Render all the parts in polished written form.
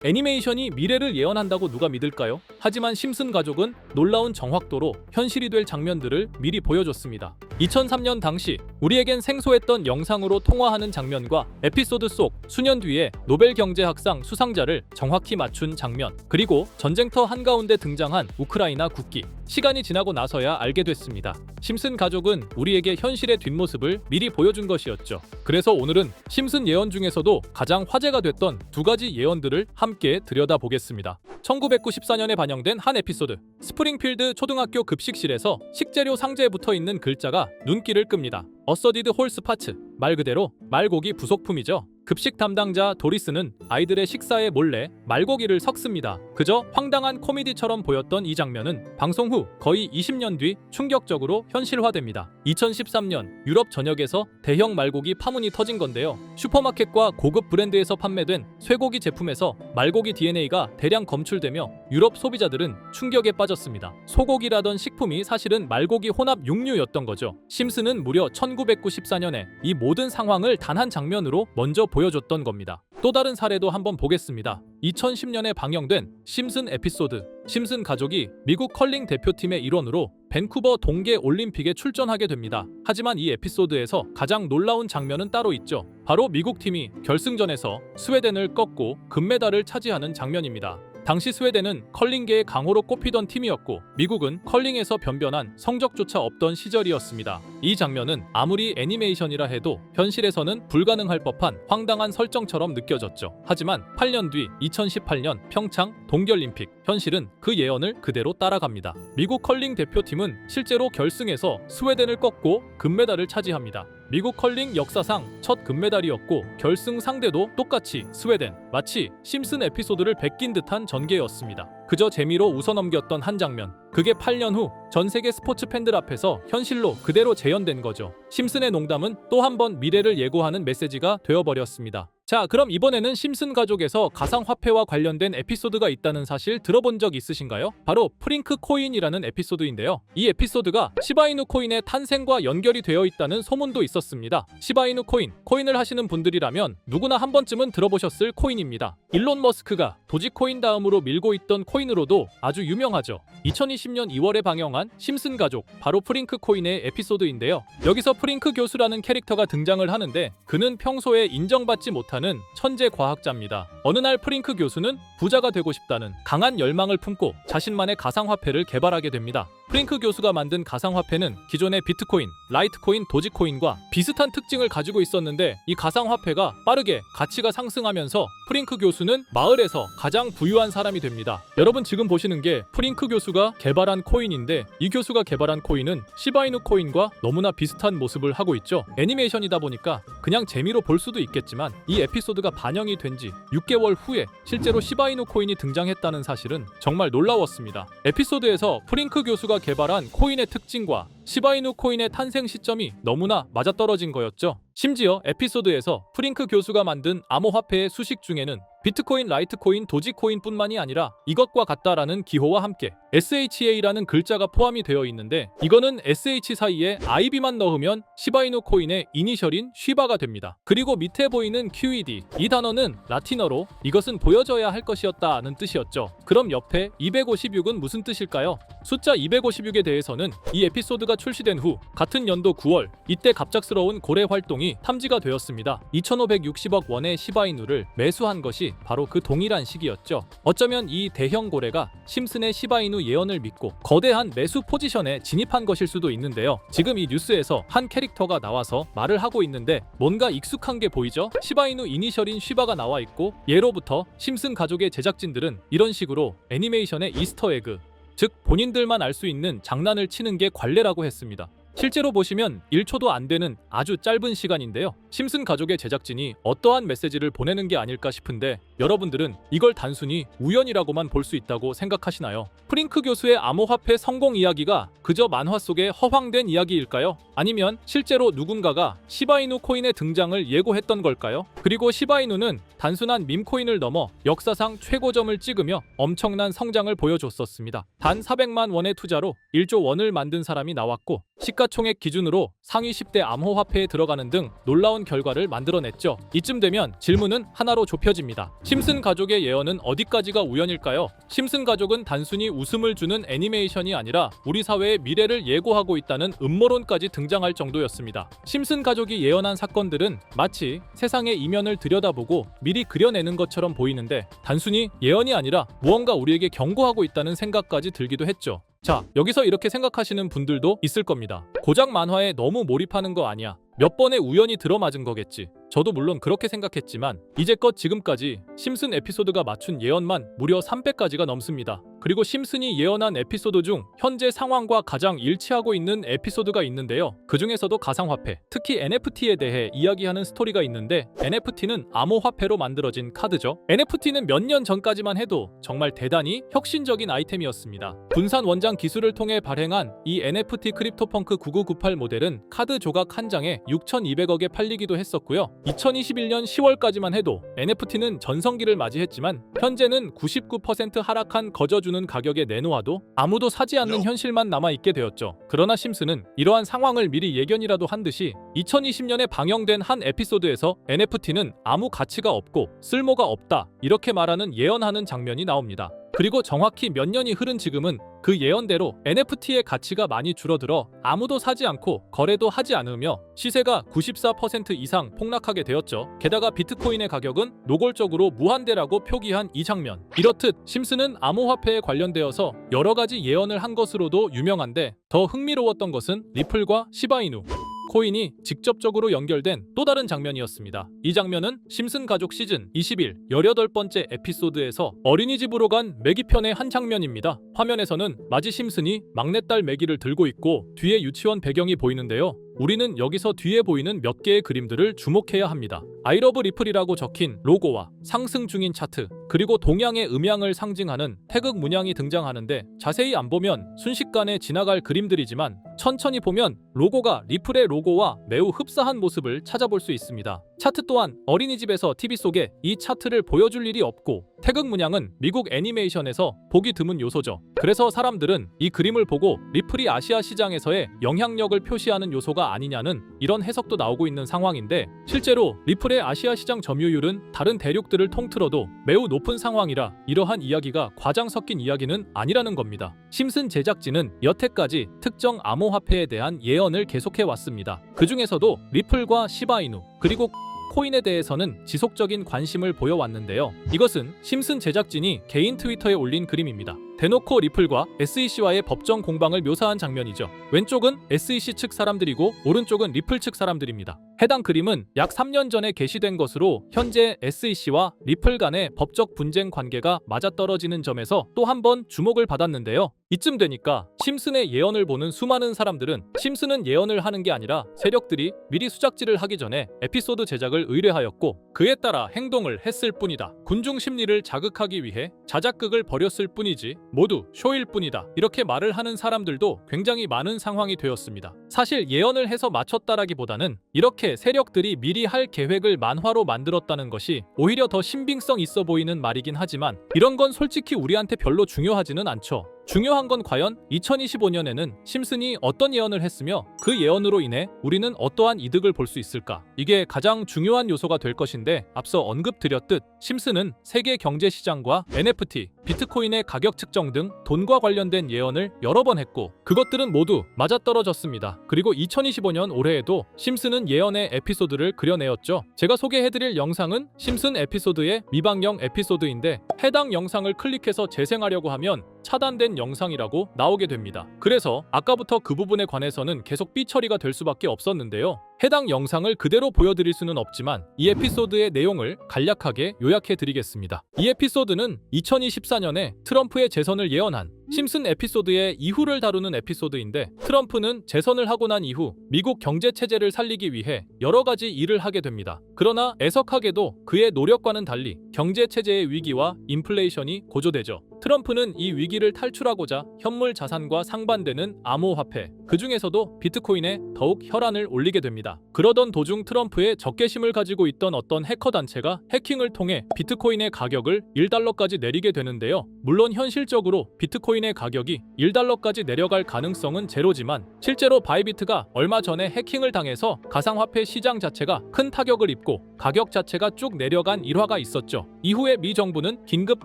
애니메이션이 미래를 예언한다고 누가 믿을까요? 하지만 심슨 가족은 놀라운 정확도로 현실이 될 장면들을 미리 보여줬습니다. 2003년 당시 우리에겐 생소했던 영상으로 통화하는 장면과 에피소드 속 수년 뒤에 노벨 경제학상 수상자를 정확히 맞춘 장면, 그리고 전쟁터 한가운데 등장한 우크라이나 국기, 시간이 지나고 나서야 알게 됐습니다. 심슨 가족은 우리에게 현실의 뒷모습을 미리 보여준 것이었죠. 그래서 오늘은 심슨 예언 중에서도 가장 화제가 됐던 두 가지 예언들을 함께 들여다보겠습니다. 1994년에 반영된 한 에피소드, 스프링필드 초등학교 급식실에서 식재료 상자에 붙어있는 글자가 눈길을 끕니다. 어서디드 홀스 파츠, 말 그대로 말고기 부속품이죠. 급식 담당자 도리스는 아이들의 식사에 몰래 말고기를 섞습니다. 그저 황당한 코미디처럼 보였던 이 장면은 방송 후 거의 20년 뒤 충격적으로 현실화됩니다. 2013년 유럽 전역에서 대형 말고기 파문이 터진 건데요. 슈퍼마켓과 고급 브랜드에서 판매된 쇠고기 제품에서 말고기 DNA가 대량 검출되며 유럽 소비자들은 충격에 빠졌습니다. 소고기라던 식품이 사실은 말고기 혼합 육류였던 거죠. 심슨은 무려 1994년에 이 모든 상황을 단 한 장면으로 먼저 보여줬던 겁니다. 또 다른 사례도 한번 보겠습니다. 2010년에 방영된 심슨 에피소드, 심슨 가족이 미국 컬링 대표팀의 일원으로 밴쿠버 동계 올림픽에 출전하게 됩니다. 하지만 이 에피소드에서 가장 놀라운 장면은 따로 있죠. 바로 미국 팀이 결승전에서 스웨덴을 꺾고 금메달을 차지하는 장면입니다. 당시 스웨덴은 컬링계의 강호로 꼽히던 팀이었고 미국은 컬링에서 변변한 성적조차 없던 시절이었습니다. 이 장면은 아무리 애니메이션이라 해도 현실에서는 불가능할 법한 황당한 설정처럼 느껴졌죠. 하지만 8년 뒤 2018년 평창 동계올림픽, 현실은 그 예언을 그대로 따라갑니다. 미국 컬링 대표팀은 실제로 결승에서 스웨덴을 꺾고 금메달을 차지합니다. 미국 컬링 역사상 첫 금메달이었고 결승 상대도 똑같이 스웨덴, 마치 심슨 에피소드를 베낀 듯한 전개였습니다. 그저 재미로 웃어넘겼던 한 장면, 그게 8년 후 전 세계 스포츠 팬들 앞에서 현실로 그대로 재현된 거죠. 심슨의 농담은 또 한 번 미래를 예고하는 메시지가 되어버렸습니다. 자, 그럼 이번에는 심슨 가족에서 가상화폐와 관련된 에피소드가 있다는 사실 들어본 적 있으신가요? 바로 프링크 코인이라는 에피소드인데요. 이 에피소드가 시바이누 코인의 탄생과 연결이 되어 있다는 소문도 있었습니다. 시바이누 코인을 하시는 분들이라면 누구나 한 번쯤은 들어보셨을 코인입니다. 일론 머스크가 도지코인 다음으로 밀고 있던 코인으로도 아주 유명하죠. 2020년 2월에 방영한 심슨 가족, 바로 프링크 코인의 에피소드인데요. 여기서 프링크 교수라는 캐릭터가 등장을 하는데 그는 평소에 인정받지 못하는 천재 과학자입니다. 어느 날 프링크 교수는 부자가 되고 싶다는 강한 열망을 품고 자신만의 가상화폐를 개발하게 됩니다. 프링크 교수가 만든 가상화폐는 기존의 비트코인, 라이트코인, 도지코인과 비슷한 특징을 가지고 있었는데 이 가상화폐가 빠르게 가치가 상승하면서 프링크 교수는 마을에서 가장 부유한 사람이 됩니다. 여러분 지금 보시는 게 프링크 교수가 개발한 코인인데 이 교수가 개발한 코인은 시바이누 코인과 너무나 비슷한 모습을 하고 있죠. 애니메이션이다 보니까 그냥 재미로 볼 수도 있겠지만 이 에피소드가 반영이 된 지 6개월 후에 실제로 시바이누 코인이 등장했다는 사실은 정말 놀라웠습니다. 에피소드에서 프링크 교수가 개발한 코인의 특징과 시바이누 코인의 탄생 시점이 너무나 맞아떨어진 거였죠. 심지어 에피소드에서 프링크 교수가 만든 암호화폐의 수식 중에는 비트코인, 라이트코인, 도지코인 뿐만이 아니라 이것과 같다라는 기호와 함께 SHA라는 글자가 포함이 되어 있는데 이거는 SH 사이에 IB만 넣으면 시바이누 코인의 이니셜인 쉬바가 됩니다. 그리고 밑에 보이는 QED, 이 단어는 라틴어로 이것은 보여져야 할 것이었다는 뜻이었죠. 그럼 옆에 256은 무슨 뜻일까요? 숫자 256에 대해서는 이 에피소드가 출시된 후 같은 연도 9월, 이때 갑작스러운 고래 활동이 탐지가 되었습니다. 2560억 원의 시바이누를 매수한 것이 바로 그 동일한 시기였죠. 어쩌면 이 대형 고래가 심슨의 시바이누 예언을 믿고 거대한 매수 포지션에 진입한 것일 수도 있는데요. 지금 이 뉴스에서 한 캐릭터가 나와서 말을 하고 있는데 뭔가 익숙한 게 보이죠? 시바이누 이니셜인 쉬바가 나와 있고 예로부터 심슨 가족의 제작진들은 이런 식으로 애니메이션의 이스터에그, 즉 본인들만 알 수 있는 장난을 치는 게 관례라고 했습니다. 실제로 보시면 1초도 안 되는 아주 짧은 시간인데요. 심슨 가족의 제작진이 어떠한 메시지를 보내는 게 아닐까 싶은데 여러분들은 이걸 단순히 우연이라고만 볼 수 있다고 생각하시나요? 프링크 교수의 암호화폐 성공 이야기가 그저 만화 속의 허황된 이야기일까요? 아니면 실제로 누군가가 시바이누 코인의 등장을 예고했던 걸까요? 그리고 시바이누는 단순한 밈코인을 넘어 역사상 최고점을 찍으며 엄청난 성장을 보여줬었습니다. 단 400만 원의 투자로 1조 원을 만든 사람이 나왔고 시가총액 기준으로 상위 10대 암호화폐에 들어가는 등 놀라운 예언 결과를 만들어냈죠. 이쯤 되면 질문은 하나로 좁혀집니다. 심슨 가족의 예언은 어디까지가 우연일까요? 심슨 가족은 단순히 웃음을 주는 애니메이션이 아니라 우리 사회의 미래를 예고하고 있다는 음모론까지 등장할 정도였습니다. 심슨 가족이 예언한 사건들은 마치 세상의 이면을 들여다보고 미리 그려내는 것처럼 보이는데 단순히 예언이 아니라 무언가 우리에게 경고하고 있다는 생각까지 들기도 했죠. 자, 여기서 이렇게 생각하시는 분들도 있을 겁니다. 고작 만화에 너무 몰입하는 거 아니야. 몇 번의 우연히 들어맞은 거겠지. 저도 물론 그렇게 생각했지만 이제껏 지금까지 심슨 에피소드가 맞춘 예언만 무려 300가지가 넘습니다. 그리고 심슨이 예언한 에피소드 중 현재 상황과 가장 일치하고 있는 에피소드가 있는데요. 그 중에서도 가상화폐, 특히 NFT에 대해 이야기하는 스토리가 있는데 NFT는 암호화폐로 만들어진 카드죠. NFT는 몇 년 전까지만 해도 정말 대단히 혁신적인 아이템이었습니다. 분산 원장 기술을 통해 발행한 이 NFT 크립토펑크 9998 모델은 카드 조각 한 장에 6,200억에 팔리기도 했었고요. 2021년 10월까지만 해도 NFT는 전성기를 맞이했지만 현재는 99% 하락한 거저주는 가격에 내놓아도 아무도 사지 않는 현실만 남아있게 되었죠. 그러나 심슨은 이러한 상황을 미리 예견이라도 한 듯이 2020년에 방영된 한 에피소드에서 NFT는 아무 가치가 없고 쓸모가 없다 이렇게 말하는 예언하는 장면이 나옵니다. 그리고 정확히 몇 년이 흐른 지금은 그 예언대로 NFT의 가치가 많이 줄어들어 아무도 사지 않고 거래도 하지 않으며 시세가 94% 이상 폭락하게 되었죠. 게다가 비트코인의 가격은 노골적으로 무한대라고 표기한 이 장면. 이렇듯 심슨은 암호화폐에 관련되어서 여러 가지 예언을 한 것으로도 유명한데 더 흥미로웠던 것은 리플과 시바이누 코인이 직접적으로 연결된 또 다른 장면이었습니다. 이 장면은 심슨 가족 시즌 21 18번째 에피소드에서 어린이집으로 간 매기 편의 한 장면입니다. 화면에서는 마지 심슨이 막내딸 매기를 들고 있고 뒤에 유치원 배경이 보이는데요. 우리는 여기서 뒤에 보이는 몇 개의 그림들을 주목해야 합니다. I love 리플이라고 적힌 로고와 상승 중인 차트, 그리고 동양의 음양을 상징하는 태극 문양이 등장하는데 자세히 안 보면 순식간에 지나갈 그림들이지만 천천히 보면 로고가 리플의 로고와 매우 흡사한 모습을 찾아볼 수 있습니다. 차트 또한 어린이집에서 TV 속에 이 차트를 보여줄 일이 없고 태극 문양은 미국 애니메이션에서 보기 드문 요소죠. 그래서 사람들은 이 그림을 보고 리플이 아시아 시장에서의 영향력을 표시하는 요소가 아니냐는 이런 해석도 나오고 있는 상황인데 실제로 리플의 아시아 시장 점유율은 다른 대륙들을 통틀어도 매우 높은 상황이라 이러한 이야기가 과장 섞인 이야기는 아니라는 겁니다. 심슨 제작진은 여태까지 특정 암호화폐에 대한 예언을 계속해 왔습니다. 그 중에서도 리플과 시바이누 그리고 코인에 대해서는 지속적인 관심을 보여왔는데요. 이것은 심슨 제작진이 개인 트위터에 올린 그림입니다. 대놓고 리플과 SEC와의 법정 공방을 묘사한 장면이죠. 왼쪽은 SEC 측 사람들이고 오른쪽은 리플 측 사람들입니다. 해당 그림은 약 3년 전에 게시된 것으로 현재 SEC와 리플 간의 법적 분쟁 관계가 맞아떨어지는 점에서 또 한 번 주목을 받았는데요. 이쯤 되니까 심슨의 예언을 보는 수많은 사람들은 심슨은 예언을 하는 게 아니라 세력들이 미리 수작질을 하기 전에 에피소드 제작을 의뢰하였고 그에 따라 행동을 했을 뿐이다. 군중 심리를 자극하기 위해 자작극을 벌였을 뿐이지 모두 쇼일 뿐이다. 이렇게 말을 하는 사람들도 굉장히 많은 상황이 되었습니다. 사실 예언을 해서 맞췄다라기보다는 이렇게 세력들이 미리 할 계획을 만화로 만들었다는 것이 오히려 더 신빙성 있어 보이는 말이긴 하지만 이런 건 솔직히 우리한테 별로 중요하지는 않죠. 중요한 건 과연 2025년에는 심슨이 어떤 예언을 했으며 그 예언으로 인해 우리는 어떠한 이득을 볼 수 있을까? 이게 가장 중요한 요소가 될 것인데 앞서 언급드렸듯 심슨은 세계 경제 시장과 NFT, 비트코인의 가격 측정 등 돈과 관련된 예언을 여러 번 했고 그것들은 모두 맞아떨어졌습니다. 그리고 2025년 올해에도 심슨은 예언의 에피소드를 그려내었죠. 제가 소개해드릴 영상은 심슨 에피소드의 미방영 에피소드인데 해당 영상을 클릭해서 재생하려고 하면 차단된 영상이라고 나오게 됩니다. 그래서 아까부터 그 부분에 관해서는 계속 삐처리가 될 수밖에 없었는데요. 해당 영상을 그대로 보여드릴 수는 없지만 이 에피소드의 내용을 간략하게 요약해드리겠습니다. 이 에피소드는 2024년에 트럼프의 재선을 예언한 심슨 에피소드의 이후를 다루는 에피소드인데 트럼프는 재선을 하고 난 이후 미국 경제 체제를 살리기 위해 여러 가지 일을 하게 됩니다. 그러나 애석하게도 그의 노력과는 달리 경제 체제의 위기와 인플레이션이 고조되죠. 트럼프는 이 위기를 탈출하고자 현물 자산과 상반되는 암호화폐, 그 중에서도 비트코인에 더욱 혈안을 올리게 됩니다. 그러던 도중 트럼프의 적개심을 가지고 있던 어떤 해커 단체가 해킹을 통해 비트코인의 가격을 1달러까지 내리게 되는데요. 물론 현실적으로 비트코인의 가격이 1달러까지 내려갈 가능성은 제로지만 실제로 바이비트가 얼마 전에 해킹을 당해서 가상화폐 시장 자체가 큰 타격을 입고 가격 자체가 쭉 내려간 일화가 있었죠. 이후에 미 정부는 긴급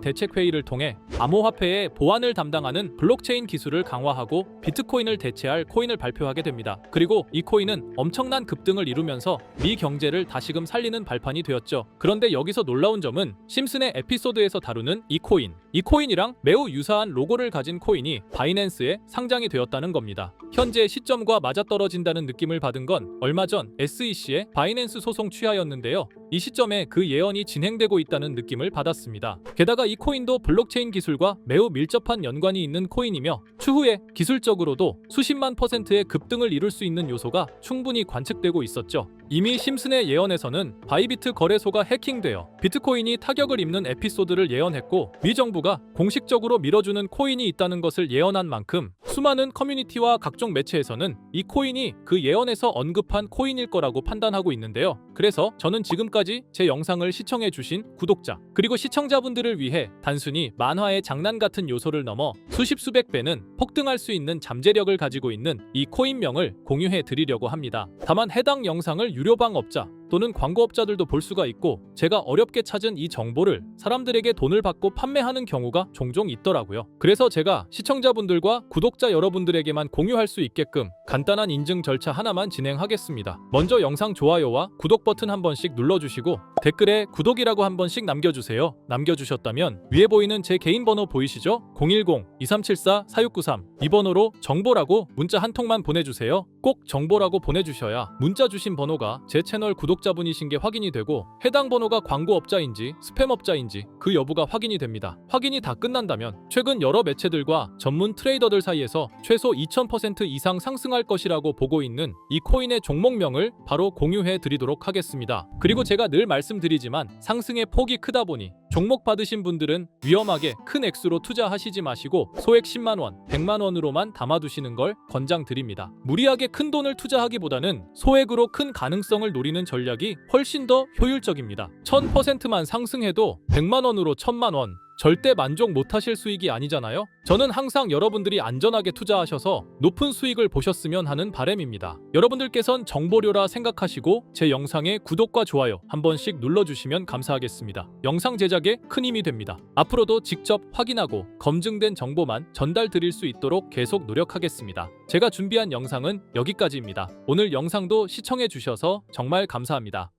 대책회의를 통해 암호화폐의 보안을 담당하는 블록체인 기술을 강화하고 비트코인을 대체할 코인을 발표하게 됩니다. 그리고 이 코인은 엄청난 급등을 이루면서 미 경제를 다시금 살리는 발판이 되었죠. 그런데 여기서 놀라운 점은 심슨의 에피소드에서 다루는 이 코인이랑 매우 유사한 로고를 가진 코인이 바이낸스에 상장이 되었다는 겁니다. 현재 시점과 맞아떨어진다는 느낌을 받은 건 얼마 전 SEC의 바이낸스 소송 취하였는데요. 이 시점에 그 예언이 진행되고 있다는 느낌을 받았습니다. 게다가 이 코인도 블록체인 기술과 매우 밀접한 연관이 있는 코인이며 추후에 기술적으로도 수십만 %의 급등을 이룰 수 있는 요소가 충분히 관측되고 있었죠. 이미 심슨의 예언에서는 바이비트 거래소가 해킹되어 비트코인이 타격을 입는 에피소드를 예언했고 미 정부가 공식적으로 밀어주는 코인이 있다는 것을 예언한 만큼 수많은 커뮤니티와 각종 매체에서는 이 코인이 그 예언에서 언급한 코인일 거라고 판단하고 있는데요. 그래서 저는 지금까지 제 영상을 시청해주신 구독자 그리고 시청자분들을 위해 단순히 만화의 장난 같은 요소를 넘어 수십 수백 배는 폭등할 수 있는 잠재력을 가지고 있는 이 코인명을 공유해 드리려고 합니다. 다만 해당 영상을 유료방업자 또는 광고업자들도 볼 수가 있고 제가 어렵게 찾은 이 정보를 사람들에게 돈을 받고 판매하는 경우가 종종 있더라고요. 그래서 제가 시청자분들과 구독자 여러분들에게만 공유할 수 있게끔 간단한 인증 절차 하나만 진행하겠습니다. 먼저 영상 좋아요와 구독 버튼 한 번씩 눌러주시고 댓글에 구독이라고 한 번씩 남겨주세요. 남겨주셨다면 위에 보이는 제 개인 번호 보이시죠? 010-2374-4693 이 번호로 정보라고 문자 한 통만 보내주세요. 꼭 정보라고 보내주셔야 문자 주신 번호가 제 채널 구독자분이신 게 확인이 되고 해당 번호가 광고업자인지 스팸업자인지 그 여부가 확인이 됩니다. 확인이 다 끝난다면 최근 여러 매체들과 전문 트레이더들 사이에서 최소 2000% 이상 상승할 것이라고 보고 있는 이 코인의 종목명을 바로 공유해 드리도록 하겠습니다. 그리고 제가 늘 말씀드리지만 상승의 폭이 크다 보니 종목 받으신 분들은 위험하게 큰 액수로 투자하시지 마시고 소액 10만원, 100만원으로만 담아두시는 걸 권장드립니다. 무리하게 큰 돈을 투자하기보다는 소액으로 큰 가능성을 노리는 전략이 훨씬 더 효율적입니다. 1000%만 상승해도 100만원으로 1000만원 절대 만족 못하실 수익이 아니잖아요. 저는 항상 여러분들이 안전하게 투자하셔서 높은 수익을 보셨으면 하는 바람입니다. 여러분들께선 정보료라 생각하시고 제 영상에 구독과 좋아요 한 번씩 눌러주시면 감사하겠습니다. 영상 제작에 큰 힘이 됩니다. 앞으로도 직접 확인하고 검증된 정보만 전달 드릴 수 있도록 계속 노력하겠습니다. 제가 준비한 영상은 여기까지입니다. 오늘 영상도 시청해 주셔서 정말 감사합니다.